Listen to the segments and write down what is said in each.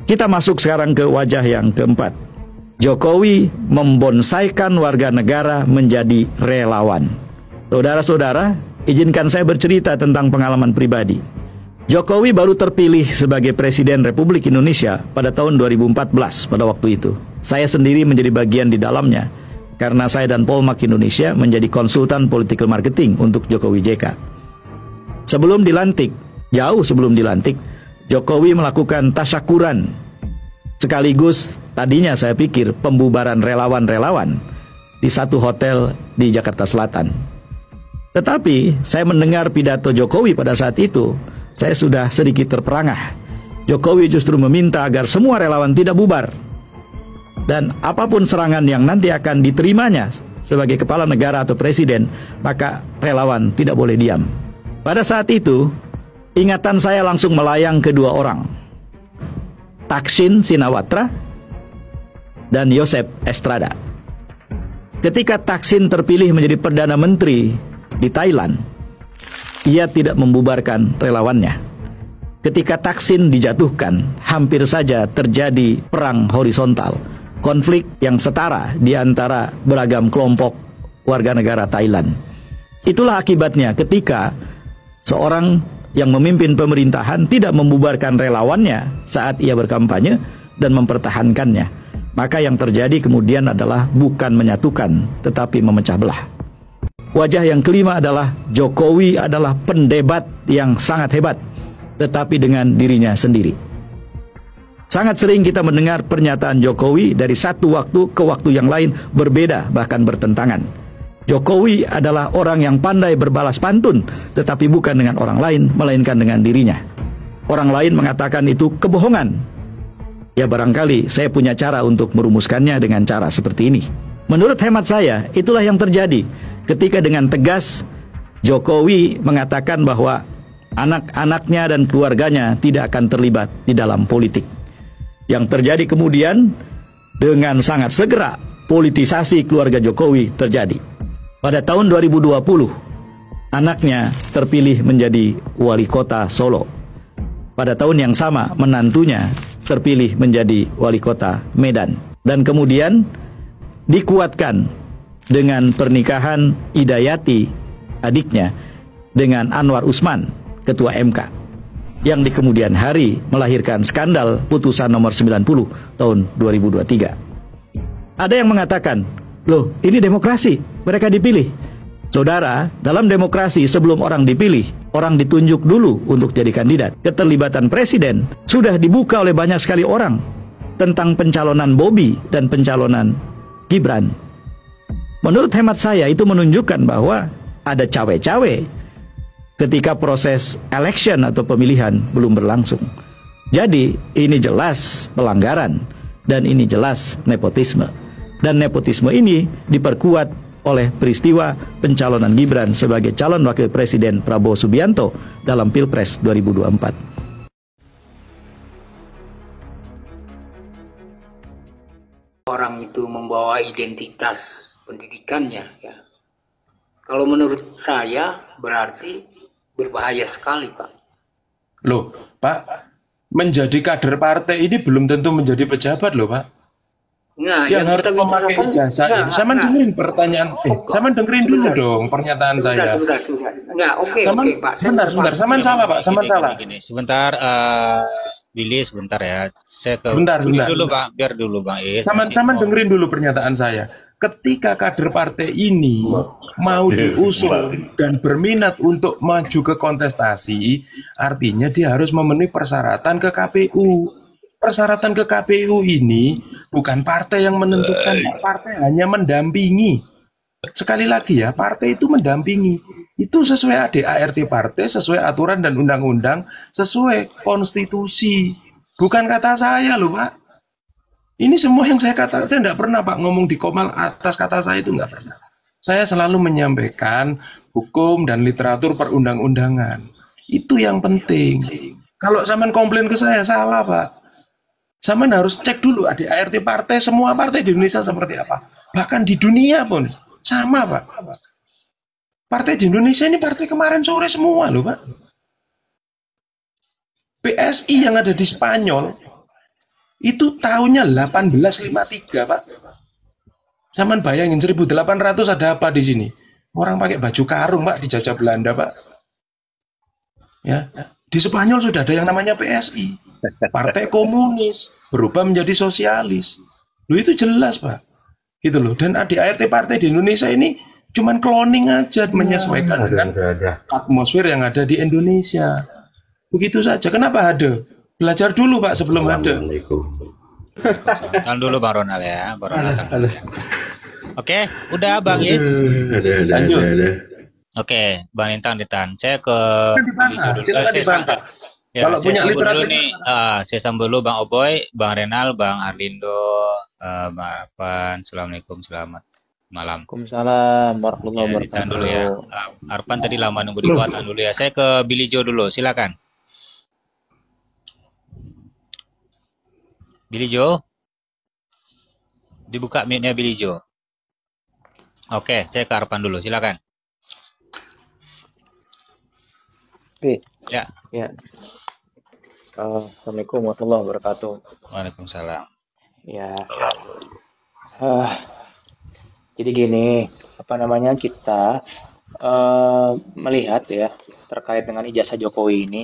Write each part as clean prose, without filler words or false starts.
Kita masuk sekarang ke wajah yang keempat. Jokowi membonsaikan warga negara menjadi relawan. Saudara-saudara, izinkan saya bercerita tentang pengalaman pribadi. Jokowi baru terpilih sebagai Presiden Republik Indonesia pada tahun 2014 pada waktu itu. Saya sendiri menjadi bagian di dalamnya karena saya dan Polmark Indonesia menjadi konsultan political marketing untuk Jokowi JK. Sebelum dilantik, jauh sebelum dilantik, Jokowi melakukan tasyakuran sekaligus tadinya saya pikir pembubaran relawan-relawan di satu hotel di Jakarta Selatan. Tetapi saya mendengar pidato Jokowi pada saat itu, saya sudah sedikit terperangah. Jokowi justru meminta agar semua relawan tidak bubar. Dan apapun serangan yang nanti akan diterimanya sebagai kepala negara atau presiden, maka relawan tidak boleh diam. Pada saat itu, ingatan saya langsung melayang ke dua orang, Thaksin Shinawatra dan Joseph Estrada. Ketika Thaksin terpilih menjadi Perdana Menteri di Thailand, ia tidak membubarkan relawannya. Ketika Thaksin dijatuhkan, hampir saja terjadi perang horizontal, konflik yang setara di antara beragam kelompok warga negara Thailand. Itulah akibatnya ketika seorang yang memimpin pemerintahan tidak membubarkan relawannya saat ia berkampanye dan mempertahankannya. Maka yang terjadi kemudian adalah bukan menyatukan, tetapi memecah belah. Wajah yang kelima adalah Jokowi adalah pendebat yang sangat hebat, tetapi dengan dirinya sendiri. Sangat sering kita mendengar pernyataan Jokowi dari satu waktu ke waktu yang lain berbeda, bahkan bertentangan. Jokowi adalah orang yang pandai berbalas pantun, tetapi bukan dengan orang lain, melainkan dengan dirinya. Orang lain mengatakan itu kebohongan. Ya barangkali saya punya cara untuk merumuskannya dengan cara seperti ini. Menurut hemat saya, itulah yang terjadi ketika dengan tegas Jokowi mengatakan bahwa anak-anaknya dan keluarganya tidak akan terlibat di dalam politik. Yang terjadi kemudian dengan sangat segera politisasi keluarga Jokowi terjadi. Pada tahun 2020, anaknya terpilih menjadi wali kota Solo. Pada tahun yang sama, menantunya terpilih menjadi wali kota Medan. Dan kemudian dikuatkan dengan pernikahan Hidayati, adiknya, dengan Anwar Usman, ketua MK, yang di kemudian hari melahirkan skandal putusan nomor 90 tahun 2023. Ada yang mengatakan, loh, ini demokrasi, mereka dipilih. Saudara, dalam demokrasi sebelum orang dipilih, orang ditunjuk dulu untuk jadi kandidat. Keterlibatan presiden sudah dibuka oleh banyak sekali orang tentang pencalonan Bobi dan pencalonan Gibran. Menurut hemat saya itu menunjukkan bahwa ada cawe-cawe ketika proses election atau pemilihan belum berlangsung. Jadi ini jelas pelanggaran dan ini jelas nepotisme. Dan nepotisme ini diperkuat oleh peristiwa pencalonan Gibran sebagai calon wakil presiden Prabowo Subianto dalam Pilpres 2024. Orang itu membawa identitas pendidikannya, ya. Kalau menurut saya berarti berbahaya sekali, Pak. Loh, Pak, menjadi kader partai ini belum tentu menjadi pejabat loh, Pak. Nah, yang harus memakai ijazah ini. Sama dengerin pertanyaan, sama dengerin dulu dong pernyataan saya. Sebentar. Enggak, oke, Pak. Sebentar, saman salah, Pak, saman salah. Gini. Sebentar, Billy, sebentar ya. Saya ke Sebentar. dulu, Bang. Biar dulu, Bang Is. Saman dengerin dulu pernyataan saya. Ketika kader partai ini mau diusung dan berminat untuk maju ke kontestasi, artinya dia harus memenuhi persyaratan ke KPU. Persyaratan ke KPU ini bukan partai yang menentukan, partai hanya mendampingi. Sekali lagi ya, partai itu mendampingi. Itu sesuai ADART partai, sesuai aturan dan undang-undang, sesuai konstitusi. Bukan kata saya loh, Pak. Ini semua yang saya katakan, saya tidak pernah Pak ngomong di Komal atas kata saya itu nggak pernah. Saya selalu menyampaikan hukum dan literatur perundang-undangan. Itu yang penting. Kalau zaman komplain ke saya, salah Pak. Zaman harus cek dulu ADART partai, semua partai di Indonesia seperti apa. Bahkan di dunia pun sama Pak. Partai di Indonesia ini partai kemarin sore semua loh Pak. PSI yang ada di Spanyol Itu tahunnya 1853, Pak. Zaman bayangin 1800 ada apa di sini? Orang pakai baju karung, Pak, dijajah Belanda, Pak. Ya, di Spanyol sudah ada yang namanya PSI, Partai Komunis, berubah menjadi sosialis. Loh, itu jelas, Pak. Gitu loh. Dan ADART partai di Indonesia ini cuman cloning aja, menyesuaikan dengan atmosfer yang ada di Indonesia. Begitu saja. Kenapa ada? Belajar dulu, Pak, sebelum ada. Tahan dulu Bang Ronald ya, Bang Ronald. Oke, udah Bang Is. Lanjut. Oke, Bang Lintang ditahan. Saya ke Silakan dibantah. Ya, Kalau punya literatur dulu nih, saya sambung dulu Bang Oboy, Bang Renal, Bang Arlindo, Bang Arpan. Assalamualaikum, selamat malam. Waalaikumsalam warahmatullahi Ya, ditahan dulu wabarakatuh. ya. Arpan tadi lama nunggu di bawah, tahan dulu ya. Saya ke Billy Joe dulu, silakan. Billy Joe, dibuka mic-nya Billy Joe. Oke, saya ke Arpan dulu, silakan. Oke, Ya, ya. Assalamualaikum warahmatullahi wabarakatuh. Waalaikumsalam. Ya, eh, jadi gini, apa namanya kita melihat ya terkait dengan ijazah Jokowi ini,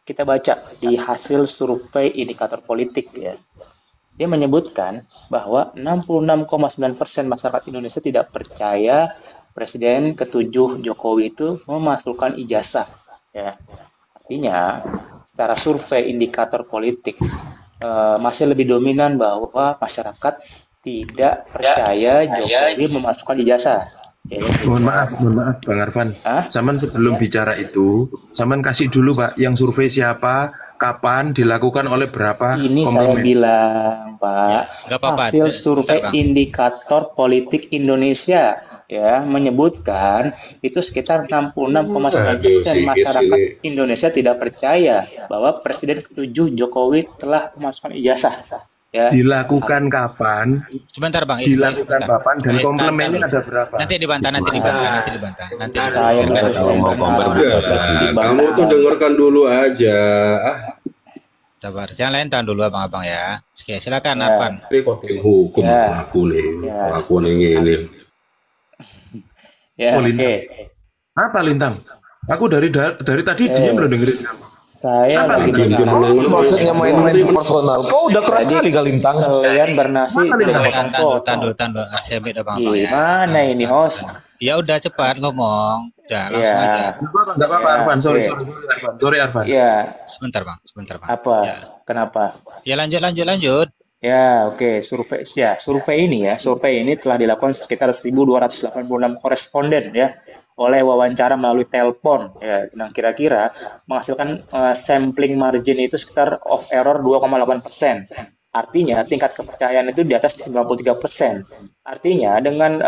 kita baca di hasil survei indikator politik ya. Dia menyebutkan bahwa 66,9% masyarakat Indonesia tidak percaya Presiden ketujuh Jokowi itu memasukkan ijazah. Ya, artinya secara survei indikator politik masih lebih dominan bahwa masyarakat tidak percaya Jokowi memasukkan ijazah. Ya, Mohon maaf, Bang Arfan. Hah? Saman sebelum bicara itu, Saman kasih dulu, Pak, yang survei siapa, kapan, dilakukan oleh berapa Ini saya komplement. bilang, Pak, Nggak apa-apa, hasil sebentar, survei Bang. indikator politik Indonesia ya menyebutkan itu sekitar 66,9% masyarakat Indonesia tidak percaya bahwa Presiden ketujuh Jokowi telah memasukkan ijazah. Ya, Dilakukan kapan, Sebentar Bang Is, dilakukan sebentar. kapan, dan Bang Is, komplemennya tahan ada dulu. berapa? Nanti dibantah. saya Kamu tuh dengarkan dulu aja. Sabar, jangan lain tahan dulu abang-abang ya. Oke, silakan Ya. Arpan. Ini kok tim hukum Ya. aku nih, Ya. aku nih ini. Ya, Oh, oke. Lintang. Apa Lintang? Aku dari tadi diam loh dengerin kamu. Saya Apa lagi Lintang? dengar Maksudnya main-main personal. Kau udah keras Jadi, sekali kali Lintang. kalian bernasi Mana nih, dengan Tahan dulu. Saya ambil abang-abang ya. Gimana ini host? Ya udah cepat ngomong. Ya, langsung Ya. aja. Enggak apa-apa, Ya, Arfan. Sorry, oke. Arfan. Sorry, Arfan. Ya, Sebentar Bang. apa? Ya. Kenapa? Ya lanjut. Ya, oke. Survei ini telah dilakukan sekitar 1.286 koresponden ya oleh wawancara melalui telepon ya. Nah, kira-kira menghasilkan sampling margin itu sekitar of error 2,8%. Artinya tingkat kepercayaan itu di atas 93%. Artinya dengan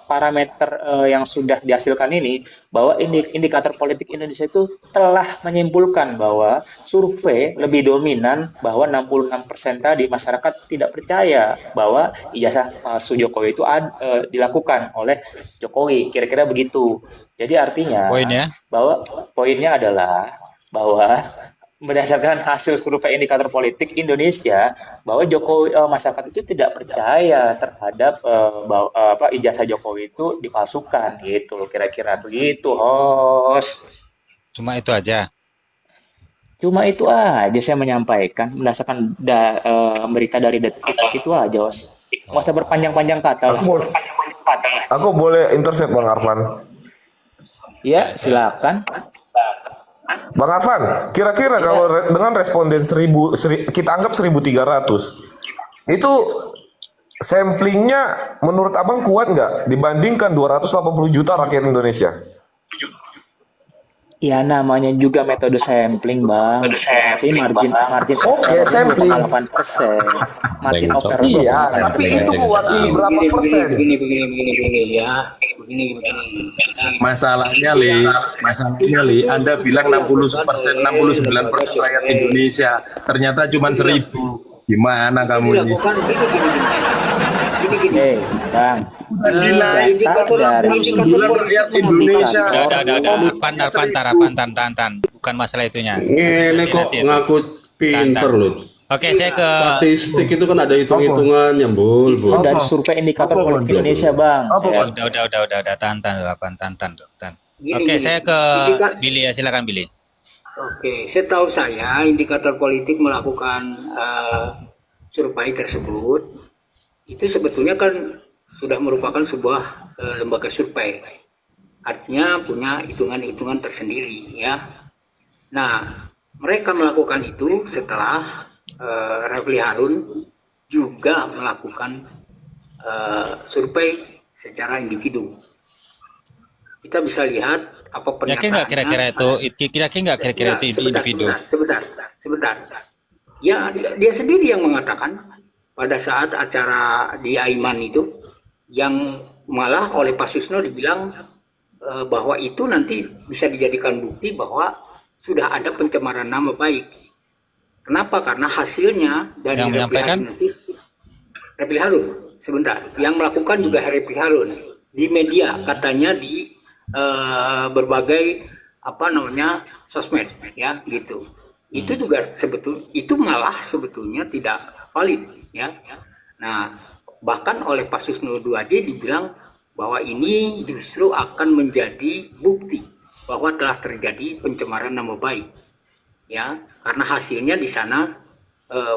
parameter yang sudah dihasilkan ini bahwa indikator politik Indonesia itu telah menyimpulkan bahwa survei lebih dominan bahwa 66% tadi masyarakat tidak percaya bahwa ijazah palsu Jokowi itu dilakukan oleh Jokowi. Kira-kira begitu. Jadi artinya Poinnya? bahwa poinnya adalah bahwa berdasarkan hasil survei indikator politik Indonesia bahwa Jokowi masyarakat itu tidak percaya terhadap ijazah Jokowi itu dipalsukan gitu loh, kira-kira begitu host. Cuma itu aja. Cuma itu aja saya menyampaikan berdasarkan berita dari Detik itu aja host. Nggak usah berpanjang-panjang kata lah. Aku boleh intercept Bang Arfan. Ya silakan. Bang Arfan, kira-kira kalau dengan responden kita anggap 1.300, itu samplingnya menurut Abang kuat nggak dibandingkan 280 juta rakyat Indonesia? Ya namanya juga metode sampling bang. Tapi margin Oke, sampling. 8%. Margin of error Iya, 28%. tapi itu mewakili berapa persen? Begini ya. Begini. Masalahnya, Li, Anda bilang 60%, 69% rakyat Indonesia. Ternyata cuma 1.000. Gimana kamu ini? Dilakukan gini. Bang. Indikator rakyat Indonesia. Udah. Arpan, tahan. Bukan masalah itunya. Ini kok ngaku pinter loh. Oke, saya ke Statistik itu kan ada hitung-hitungannya, Bul. Itu dari survei indikator Apa, politik Bang? Indonesia, Bang. Apa, Ya. Bang? udah tahan tuh. Gini, Oke, gini. saya ke Indika- Billy ya, silakan Billy. Oke, setahu saya indikator politik melakukan survei tersebut itu sebetulnya kan sudah merupakan sebuah lembaga survei. Artinya punya hitungan-hitungan tersendiri ya. Nah, mereka melakukan itu setelah Refli Harun juga melakukan survei secara individu. Kita bisa lihat apa Yakin nggak kira-kira itu? Yakin nggak kira-kira itu individu? Sebentar. Ya, dia sendiri yang mengatakan pada saat acara di Aiman itu, yang malah oleh Pak Susno dibilang bahwa itu nanti bisa dijadikan bukti bahwa sudah ada pencemaran nama baik. Kenapa? Karena hasilnya dari Yang menyampaikan? Refli Harun. Sebentar. Yang melakukan juga Refli Harun di media, katanya di berbagai sosmed ya gitu. Itu juga itu malah sebetulnya tidak valid ya. Nah, bahkan oleh Pak Susno 2J dibilang bahwa ini justru akan menjadi bukti bahwa telah terjadi pencemaran nama baik ya, karena hasilnya di sana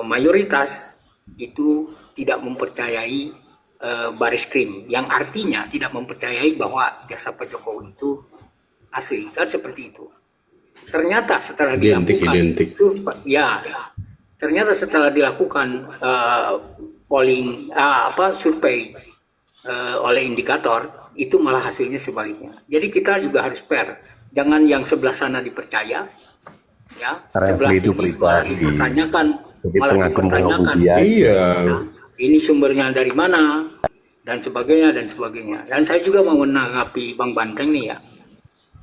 mayoritas itu tidak mempercayai Baris Krim, yang artinya tidak mempercayai bahwa ijazah Pak Jokowi itu asli, kan seperti itu. Ternyata setelah dilakukan ternyata setelah dilakukan polling survei oleh indikator, itu malah hasilnya sebaliknya. Jadi kita juga harus fair, jangan yang sebelah sana dipercaya ya, sebelah sini malah dipertanyakan, Iya. nah, ini sumbernya dari mana dan sebagainya. Dan saya juga mau menanggapi Bang Banteng nih ya.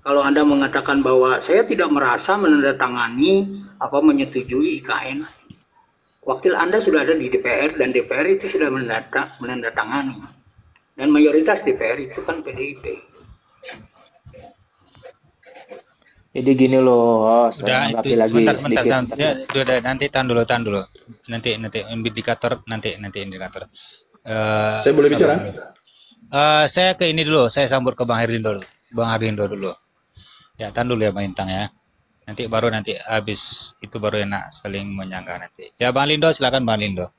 Kalau Anda mengatakan bahwa saya tidak merasa menandatangani menyetujui IKN, wakil Anda sudah ada di DPR dan DPR itu sudah menandatangani. Dan mayoritas DPR itu kan PDIP. Jadi gini loh, Udah itu sebentar. Ya, udah nanti tahan dulu. Nanti indikator indikator. Saya boleh bicara? Saya ke ini dulu, saya sambut ke Bang Hardindo dulu. Ya, tahan dulu ya Bang Intang ya. Nanti habis itu baru enak saling menyangka nanti. Ya Bang Lindo, silakan Bang Lindo.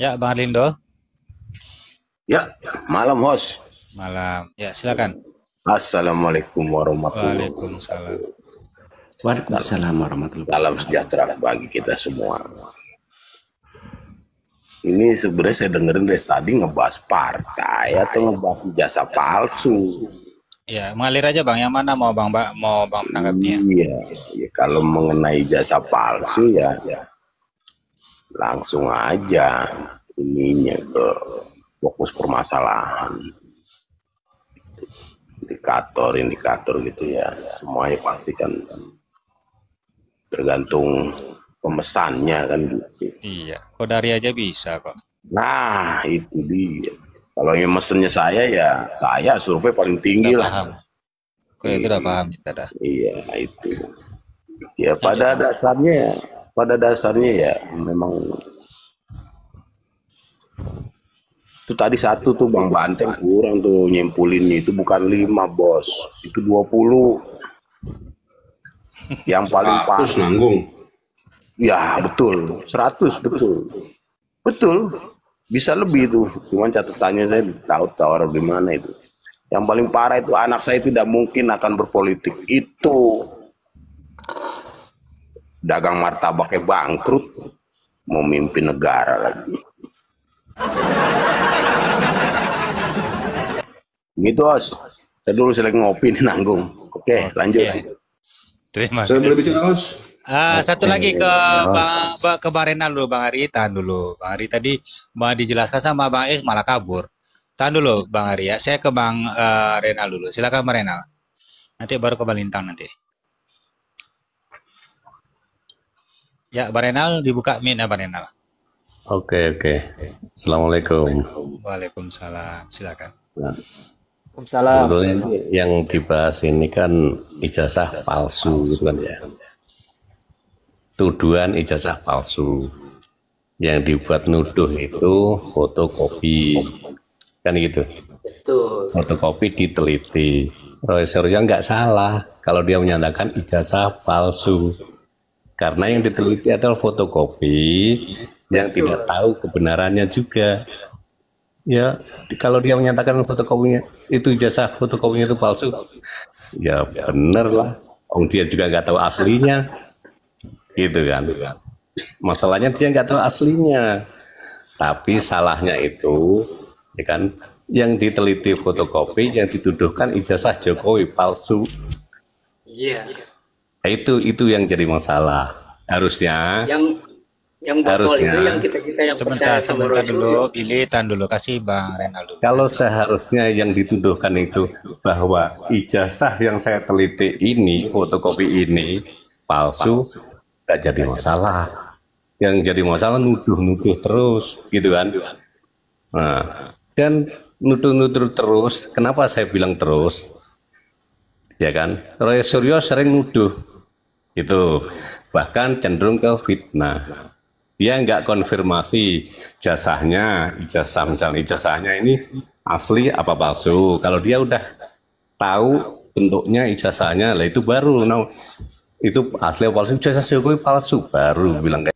Ya Bang Lindo. Ya, malam host. Malam. Ya, silakan. Assalamualaikum warahmatullahi Waalaikumsalam. Waalaikumsalam warahmatullahi Salam sejahtera bagi kita semua. Ini sebenarnya saya dengerin dari tadi ngebahas partai atau ngebahas ijazah palsu. Ya, mengalir aja Bang. Yang mana mau Bang menanggapinya? Iya, ya, kalau mengenai ijazah palsu ya langsung aja ininya ke fokus permasalahan. Indikator gitu ya. Semuanya pasti kan tergantung pemesannya kan gitu. Iya, Kodari aja bisa kok. Nah, itu dia. Kalau yang mesennya saya survei paling tinggi Udah lah. paham. Kok itu udah paham kita dah. Iya, itu. Ya pada dasarnya ya memang itu tadi satu tuh Bang Banteng kurang tuh nyimpulinnya, itu bukan 5 bos, itu 20. Yang paling Terus parah. nanggung. Ya betul, 100 betul. Bisa lebih tuh, cuman catatannya saya tahu di mana itu. Yang paling parah itu anak saya tidak mungkin akan berpolitik. Itu dagang martabaknya bangkrut, mau mimpin negara lagi. Gitu Os, saya lagi ngopi nih nanggung. Oke, lanjut. Terima Saya boleh kasih. bicara, Mas? Satu lagi ke Bang Renal dulu, Bang Ari, tahan dulu. Bang Ari tadi mau dijelaskan sama Bang Es malah kabur. Tahan dulu Bang Ari ya. Saya ke Bang Renal dulu. Silakan Bang Renal. Nanti baru ke Bang Lintang nanti. Ya, Bang Renal dibuka mic-nya Bang Renal. Oke. Assalamualaikum. Waalaikumsalam. Silakan. Nah, Waalaikumsalam. Sebetulnya ini yang dibahas ini kan ijazah palsu gitu kan ya. Tuduhan ijazah palsu. Yang dibuat nuduh itu fotokopi. Kan gitu. Betul. Fotokopi diteliti. Roy Suryo nggak salah kalau dia menyatakan ijazah palsu. Karena yang diteliti adalah fotokopi yang tidak tahu kebenarannya juga. Ya, kalau dia menyatakan fotokopinya itu ijazah fotokopinya itu palsu, ya bener lah. Dia juga nggak tahu aslinya, gitu kan. Masalahnya dia nggak tahu aslinya, tapi salahnya itu, ya kan, yang diteliti fotokopi, yang dituduhkan ijazah Jokowi palsu. Iya. Nah, itu yang jadi masalah. Harusnya. Yang botol itu yang kita yang sebentar dulu, Billy, tahan dulu, kasih Bang Renaldo. Kalau seharusnya yang dituduhkan itu bahwa ijazah yang saya teliti ini, fotokopi ini palsu, nggak jadi masalah. Yang jadi masalah nuduh-nuduh terus, gitu kan? Nah, dan nuduh-nuduh terus, kenapa saya bilang terus? Ya kan? Roy Suryo sering nuduh, itu bahkan cenderung ke fitnah. Dia nggak konfirmasi ijazahnya ini asli apa palsu. Kalau dia udah tahu bentuknya ijazahnya, lah itu baru, itu asli apa palsu, ijazah Jokowi palsu, baru bilang kayak